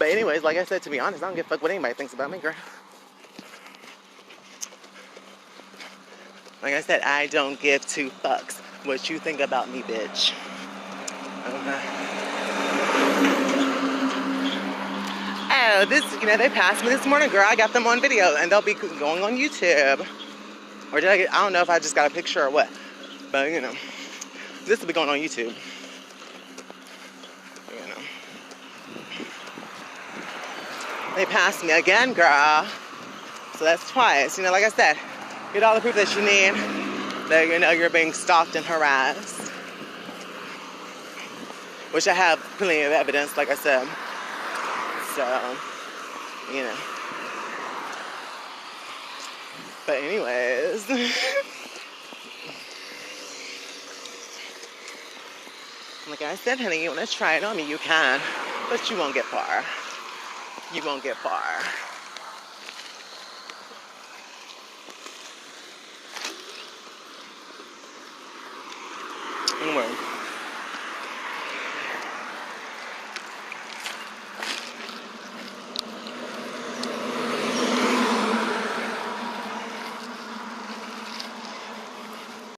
But anyways, like I said, to be honest, I don't give a fuck what anybody thinks about me, girl. Like I said, I don't give two fucks what you think about me, bitch. Okay. Oh, they passed me this morning, girl. I got them on video, and they'll be going on YouTube. Or did I don't know if I just got a picture or what. But, this will be going on YouTube. They passed me again, girl. So that's twice. Like I said, get all the proof that you need that, you're being stalked and harassed. Which I have plenty of evidence, like I said. So, But anyways. Like I said, honey, you want to try it on me, you can. But you won't get far. You won't get far.